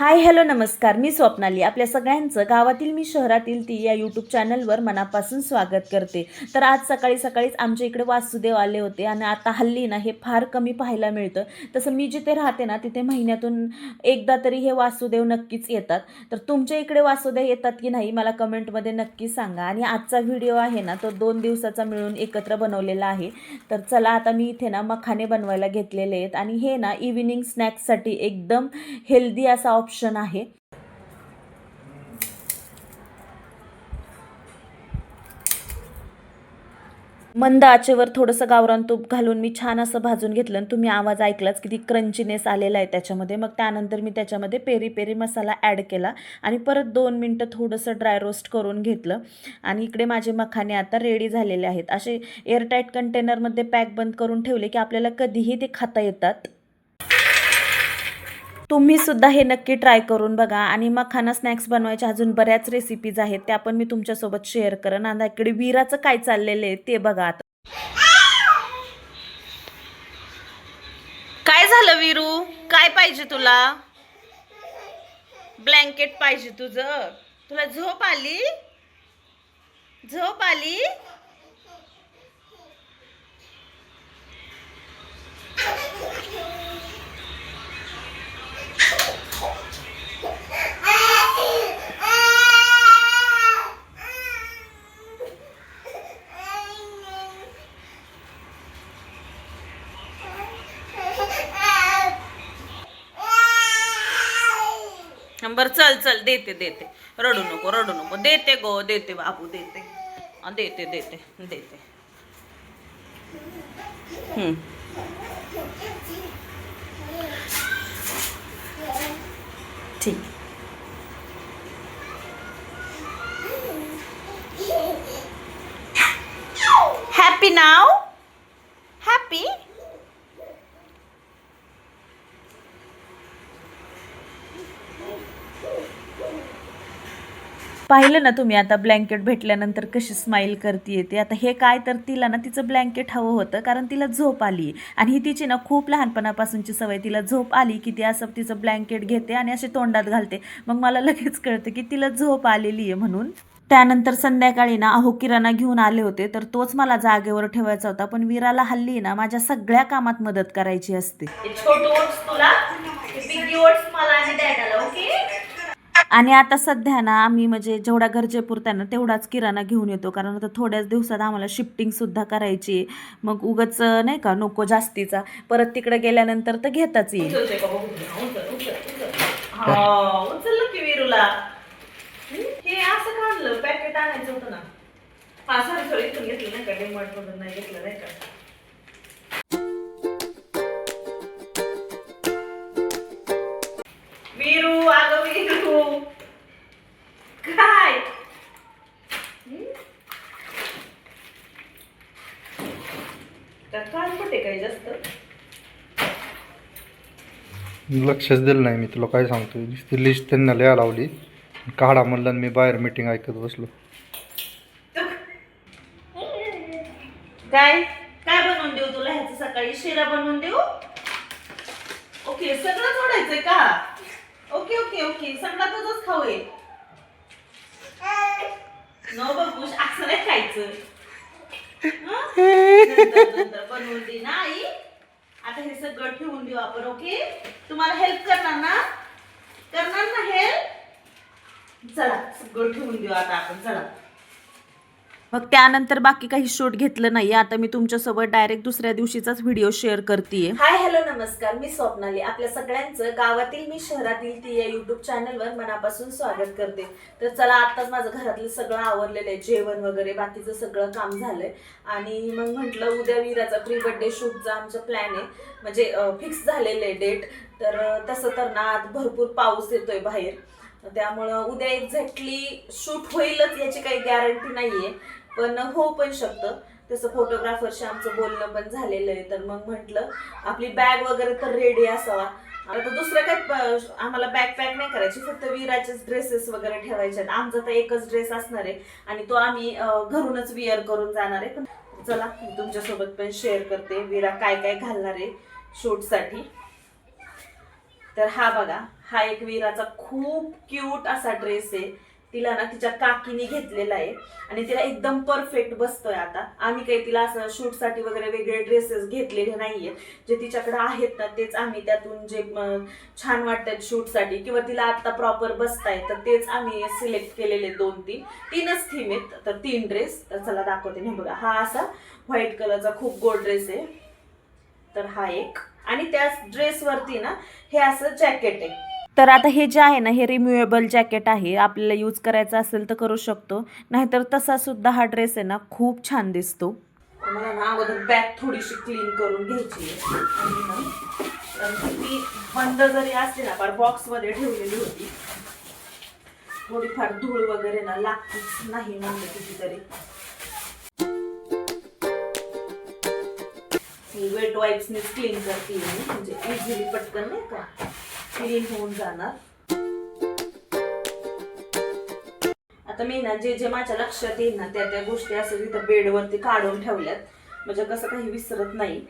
Hi hello नमस्कार, मी स्वप्नाली. आपल्या सगळ्यांचं गावातील मी शहरातील ती या यूट्यूब चॅनलवर मनापासून स्वागत करते. तर आज सकाळी सकाळीच आमच्या इकडे वासुदेव आले होते आणि आता हल्ली ना हे फार कमी पाहायला मिळतं. तसं मी जिथे राहते ना तिथे महिन्यातून एकदा तरी हे वासुदेव नक्कीच येतात. तर तुमच्या इकडे वासुदेव येतात की नाही मला कमेंटमध्ये नक्की सांगा. आणि आजचा व्हिडिओ आहे ना तो 2 दिवसाचा मिळून एकत्र बनवलेला आहे. तर चला आता मी इथे ना मखाने बनवायला घेतलेले आहेत आणि हे ना इव्हिनिंग स्नॅक्ससाठी एकदम हेल्दी असा ऑप्शन आहे. मंद आचेवर थोडंसं गावरान तूप घालून मी छान असं भाजून घेतलं आणि तुम्ही आवाज ऐकलाच किती क्रंचीनेस आलेला आहे त्याच्यामध्ये. मग त्यानंतर मी त्याच्यामध्ये पेरी पेरी मसाला ॲड केला आणि परत 2 मिनटं थोडंसं ड्राय रोस्ट करून घेतलं. आणि इकडे माझे मखाने आता रेडी झालेले आहेत. असे एअरटाईट कंटेनरमध्ये पॅक बंद करून ठेवले की आपल्याला कधीही ते खाता येतात. तुम्ही सुद्धा हे नक्की ट्राय करून बघा. आणि मखाना स्नॅक्स बनवायच्या अजून बऱ्याच रेसिपीज आहेत, त्या पण मी तुमच्यासोबत शेअर करेन. आणि इकडे वीराचं काय चाललेलं आहे ते बघा आता. काय झालं वीरू? काय पाहिजे तुला? ब्लँकेट पाहिजे तुझं? तुला झोप आली? झोप आली? बर चल चल, देते देते, रडू नको देते गो, देते बाबू, देते देते देते देते. ठीक. हॅपी नाव? हॅपी? पाहिलं ना तुम्ही आता ब्लँकेट भेटल्यानंतर कशी स्माईल करते येते. आता हे काय तर तिला ना तिचं ब्लँकेट हवं होतं कारण तिला झोप आली. आणि ही तिची ना खूप लहानपणापासूनची सवय. तिला झोप आली की ती असं तिचं ब्लँकेट घेते आणि असे तोंडात घालते. मग मला लगेच कळतं की तिला झोप आलेली आहे म्हणून. त्यानंतर संध्याकाळी ना अहो किराणा घेऊन आले होते, तर तोच मला जागेवर ठेवायचा होता. पण वीराला हल्ली ना माझ्या सगळ्या कामात मदत करायची असते. आणि आता सध्या ना आम्ही म्हणजे जेवढा गरजेपुरता ना तेवढाच किराणा घेऊन येतो, कारण आता थोड्याच दिवसात आम्हाला शिफ्टिंगसुद्धा करायची. मग उगाच नाही का नको जास्तीचा, परत तिकडे गेल्यानंतर तर घेताच येईल. उचललं की वीरूला. हे असं काढलं, पॅकेट आणायचं होतं ना. हा सॉरी इथून घेतलं नाही का, डिमार्ट मधून नाही घेतलं नाही का. वीरू, अगं वीरू काय? काय कुठे काही जास्त लक्षच दिलं नाही. मी तुला काय सांगतो, ती लिस्ट त्यांना लिहा लावली, काढा म्हणलं, मी बाहेर मीटिंग ऐकत बसलो. काय काय बनवून देऊ तुला? ह्याचं सकाळी शिरा बनवून देऊ? ओके, सगळं सोडायचंय का? ओके ओके ओके, सगळा तुझंच खाऊ आहे. नो बघू, असं नाही खायचं. नंतर बनवून दे ना आई. आता हे सगळं ठेवून देऊ आपण. ओके, तुम्हाला हेल्प करणार ना? करणार ना हेल्प? चला सगळं ठेवून देऊ आता आपण. चला. मग त्यानंतर बाकी काही शूट घेतलं नाही. आता मी तुमच्यासोबत डायरेक्ट दुसऱ्या दिवशीचाच व्हिडिओ शेअर करतेय. हाय हॅलो नमस्कार, मी स्वप्नाली. आपल्या सगळ्यांचं गावातील मी शहरातील ती या यूट्यूब चॅनलवर मनापासून स्वागत करते. तर चला, आत्ताच माझं घरातलं सगळं आवरलेलं आहे, जेवण वगैरे बाकीचं सगळं काम झालंय. आणि मग म्हटलं उद्या वीराचा प्री बर्थडे शूटचा आमचा प्लॅन आहे, म्हणजे फिक्स झालेलं आहे डेट. तर तसं तर ना आज भरपूर पाऊस येतोय बाहेर, त्यामुळं उद्या एक्झॅक्टली शूट होईलच याची काही गॅरंटी नाहीये, पण हो पण शकतं. तसं फोटोग्राफरशी आमचं बोलणं पण झालेलं आहे. तर मग म्हटलं आपली बॅग वगैरे तर रेडी असावा. आता दुसरं काय आम्हाला बॅग पॅक नाही करायची, फक्त वीराचेच ड्रेसेस वगैरे ठेवायचे. आमचा तर एकच ड्रेस असणार आहे आणि तो आम्ही घरूनच विअर करून जाणार आहे. पण चला मी तुमच्यासोबत पण शेअर करते वीरा काय काय घालणार आहे शूटसाठी. तर हा बघा, हा एक वीराचा खूप क्यूट असा ड्रेस आहे. तिला ना तिच्या काकीने घेतलेला आहे आणि तिला एकदम परफेक्ट बसतोय. आता आम्ही काही तिला असं शूटसाठी वगैरे वेगळे ड्रेसेस घेतलेले नाहीये. जे तिच्याकडे आहेत ना तेच आम्ही त्यातून जे छान वाटतात शूटसाठी किंवा तिला आता प्रॉपर बसताय तर तेच आम्ही सिलेक्ट केलेले 2-3 थीम आहेत. तर 3 ड्रेस. तर चला दाखवते. नाही बघा, हा असा व्हाईट कलरचा खूप गोड ड्रेस आहे. तर हा एक, आणि त्याच ड्रेसवरती ना हे असं जॅकेट आहे. तर आता हे जे आहे ना हे रिम्युएबल जॅकेट आहे. आपल्याला यूज करायचं असेल तर करू शकतो, नाहीतर तसा सुद्धा हा ड्रेस आहे ना खूप छान दिसतो. मला ना अगोदर बॅग थोडीशी क्लीन करून घ्यायची आहे. आणि ती बंद जरी असली ना पण बॉक्समध्ये ठेवलेली होती. थोडीफार धूळ वगैरे ना लागतीच नाही म्हणलं कितीतरी. वेट वाईप्सनीच क्लीन करते मी, म्हणजे इझिली पटकन नाही का क्लीन होऊन जाणार. आता मी ना जे माझ्या लक्षात येईल ना त्या गोष्टी असं तिथं बेडवरती काढून ठेवल्यात, म्हणजे कसं काही विसरत नाही.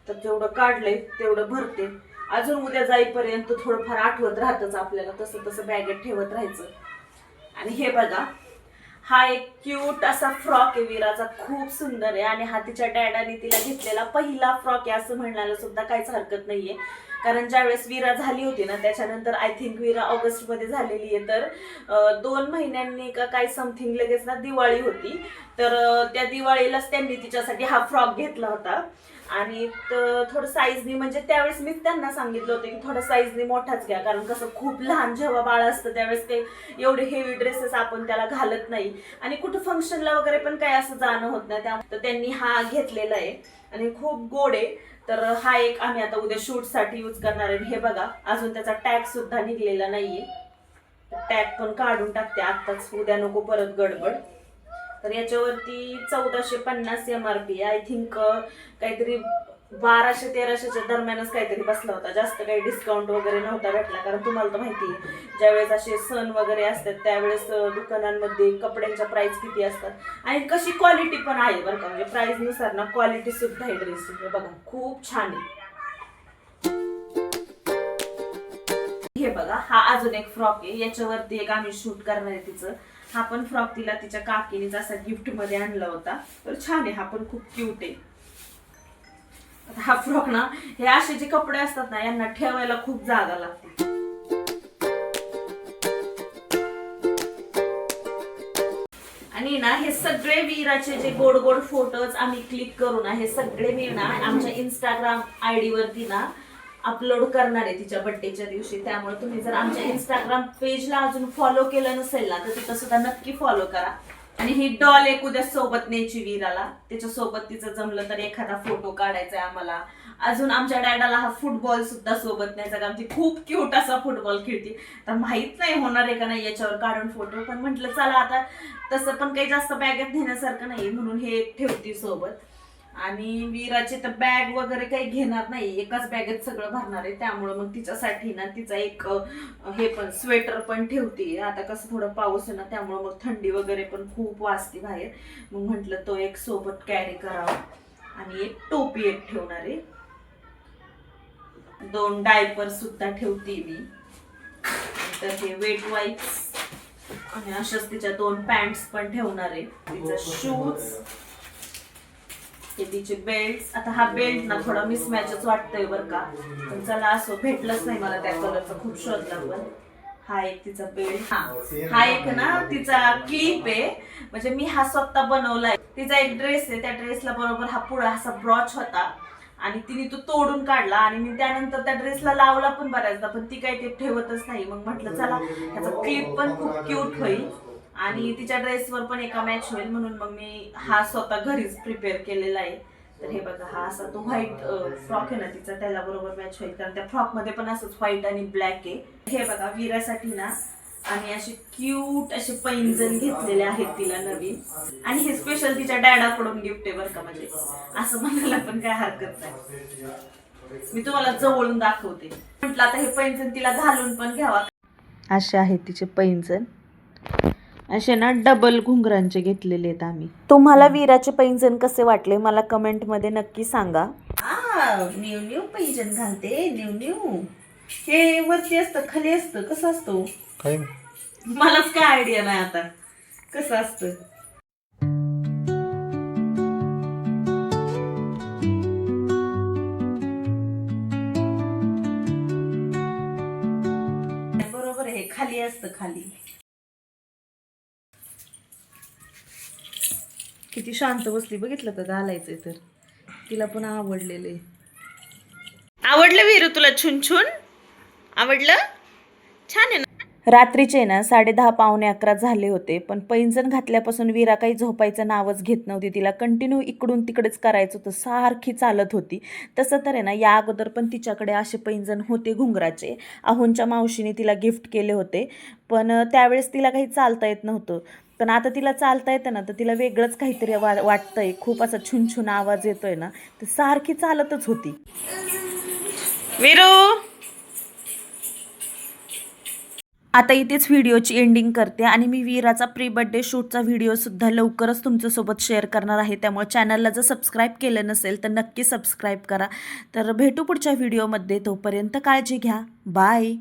तर जेवढं काढलंय तेवढं भरते. अजून उद्या जाईपर्यंत थोडंफार आठवत राहतच आपल्याला, तसं तसं बॅगेत ठेवत राहायचं. आणि हे बघा, हा एक क्यूट असा फ्रॉक आहे वीराचा, खूप सुंदर आहे. आणि हा तिच्या डॅडाने तिला घेतलेला पहिला फ्रॉक आहे असं म्हणायला सुद्धा काहीच हरकत नाहीये. कारण ज्यावेळेस वीरा झाली होती ना त्याच्यानंतर आय थिंक वीरा ऑगस्टमध्ये झालेली आहे. तर 2 महिन्यांनी का काय समथिंग लगेच ना दिवाळी होती. तर त्या दिवाळीलाच त्यांनी तिच्यासाठी हा फ्रॉक घेतला होता. आणि थोडं साईजनी, म्हणजे त्यावेळेस मी त्यांना सांगितलं होतं की थोडं साईजनी मोठाच घ्या, कारण कसं खूप लहान जेव्हा बाळ असतं त्यावेळेस ते एवढे हेवी ड्रेसेस आपण त्याला घालत नाही आणि कुठं फंक्शनला वगैरे पण काय असं जाणं होत नाही. त्यामुळे त्यांनी हा घेतलेला आहे आणि खूप गोड आहे. तर हा एक आम्ही आता उद्या शूटसाठी यूज करणार आहे. हे बघा, अजून त्याचा टॅग सुद्धा निघलेला नाहीये. टॅग पण काढून टाकते आत्ताच, उद्या नको परत गडबड. तर याच्यावरती 1450 MRP, आय थिंक काहीतरी 1200-1300च्या दरम्यानच काहीतरी बसला होता. जास्त काही डिस्काउंट वगैरे नव्हता भेटला, कारण तुम्हाला तर माहिती आहे ज्यावेळेस असे सण वगैरे असतात त्यावेळेस दुकानांमध्ये कपड्यांच्या प्राइस किती असतात आणि कशी क्वालिटी पण आहे बरं का. म्हणजे प्राइस नुसार ना क्वालिटी सुद्धा आहे ड्रेसची. बघा खूप छान आहे. हे बघा, हा अजून एक फ्रॉक आहे. याच्यावरती एक आम्ही शूट करणार आहे तिचं. हा पण फ्रॉक तिला तिच्या काकीनेच असा गिफ्ट मध्ये आणला होता. तर छान आहे, हा पण खूप क्यूट आहे. हा फ्रॉक ना, हे असे जे कपडे असतात ना यांना ठेवायला खूप जागा लागते. आणि ना हे सगळे वीराचे जे गोड गोड फोटोज आम्ही क्लिक करू ना, हे सगळे मी ना आमच्या इंस्टाग्राम ID वरती ना अपलोड करणार आहे तिच्या बर्थडेच्या दिवशी. त्यामुळे तुम्ही जर आमच्या इंस्टाग्राम पेजला अजून फॉलो केलं नसेल ना तर तिथं सुद्धा नक्की फॉलो करा. आणि ही डॉल एक उद्या सोबत न्यायची वीराला, त्याच्यासोबत तिचं जमलं तर एखादा फोटो काढायचा आहे आम्हाला. अजून आमच्या डॅडाला हा फुटबॉल सुद्धा सोबत न्यायचा, कारण ती खूप क्यूट असा फुटबॉल खेळते. तर माहित नाही होणार आहे का नाही याच्यावर काढून फोटो, पण म्हटलं चला आता तसं पण काही जास्त बॅगेत नेण्यासारखं नाही म्हणून हे ठेवते सोबत. आणि वीराची तर बॅग वगैरे काही घेणार नाही, एकाच बॅगेत सगळं भरणार आहे. त्यामुळं मग तिच्यासाठी ना तिचा एक हे पण स्वेटर पण ठेवते. आता कसं थोडं पाऊस आहे ना त्यामुळं मग थंडी वगैरे पण खूप वाजते बाहेर, मग म्हटलं तो एक सोबत कॅरी करावा. आणि एक टोपी एक ठेवणार आहे. 2 डायपर सुद्धा ठेवते मी. तर हे वेट वाईप्स आणि अशाच तिच्या 2 पॅन्ट्स पण ठेवणार आहे. तिचं शूज, हे तिचे बेल्ट. आता हा बेल्ट ना थोडा मिसमॅचच वाटतोय बरं का, पण चला असो, भेटलंच नाही मला त्या कलरचा, खूप शोधला. पण हा एक तिचा बेल्ट. हा एक ना तिचा क्लिप आहे, म्हणजे मी हा स्वतः बनवलाय. तिचा एक ड्रेस आहे, त्या ड्रेसला बरोबर हा पुढा असा ब्रॉच होता आणि तिने तो तोडून काढला आणि मी त्यानंतर त्या ड्रेसला लावला पण बऱ्याचदा, पण ती काही ते ठेवतच नाही. मग म्हटलं चला ह्याचा क्लिप पण खूप क्यूट होईल आणि तिच्या ड्रेसवर पण एका मॅच होईल, म्हणून मग मी हा स्वतः घरीच प्रिपेअर केलेला आहे. तर हे बघा, हा असा तो व्हाईट फ्रॉक आहे ना तिचा, त्याला बरोबर मॅच होईल, कारण त्या फ्रॉक मध्ये पण असंच व्हाईट आणि ब्लॅक आहे. हे बघा, वीरासाठी ना आणि असे क्यूट असे पैंजण घेतलेले आहेत तिला नवीन, आणि हे स्पेशल तिच्या डॅडाकडून गिफ्ट आहे बरं का, म्हणजे असं म्हणायला पण काय हरकत नाही. मी तुम्हाला जवळून दाखवते. म्हटलं आता हे पैंजण तिला घालून पण घ्यावा. असे आहेत तिचे पैंजण, असे ना डबल घुंगरांचे घेतलेले आहेत आम्ही. तुम्हाला वीराचे पैंजण कसे वाटले मला कमेंट मध्ये नक्की सांगा. न्यू न्यू पैंजण घालते, न्यू न्यू. हे वरती असतं खाली असतं कसं असतं? काय मलाच काय आयडिया नाही आता कसं असतं. बरोबर आहे, खाली असतं खाली. किती शांत बसली बघितलं का घालायचंय तर. तिला पण आवडलेले. आवडलं वीरू तुला छुन छुन? आवडलं? छान आहे ना. रात्रीचे ना 10:30 पावणे 11 झाले होते, पण पैंजण घातल्यापासून वीरा काही झोपायचं नावच घेत नव्हती. तिला कंटिन्यू इकडून तिकडेच करायचं होतं, सारखी चालत होती. तसं तर आहे ना या अगोदर पण तिच्याकडे असे पैंजण होते घुंगराचे. आहोंच्या मावशीने तिला गिफ्ट केले होते, पण त्यावेळेस तिला काही चालता येत नव्हतं. पण आता तिला चालता येतं ना, तर तिला वेगळंच काहीतरी वाटतंय. खूप असा छुनछुन आवाज येतोय ना, तर सारखी चालतच होती. वीरू, आता इथेच व्हिडिओची एंडिंग करते आणि मी वीराचा प्री बर्थडे शूटचा व्हिडिओसुद्धा लवकरच तुमच्यासोबत शेअर करणार आहे. त्यामुळे चॅनलला जर सबस्क्राईब केलं नसेल तर नक्की सबस्क्राईब करा. तर भेटू पुढच्या व्हिडिओमध्ये. तोपर्यंत काळजी घ्या. बाय.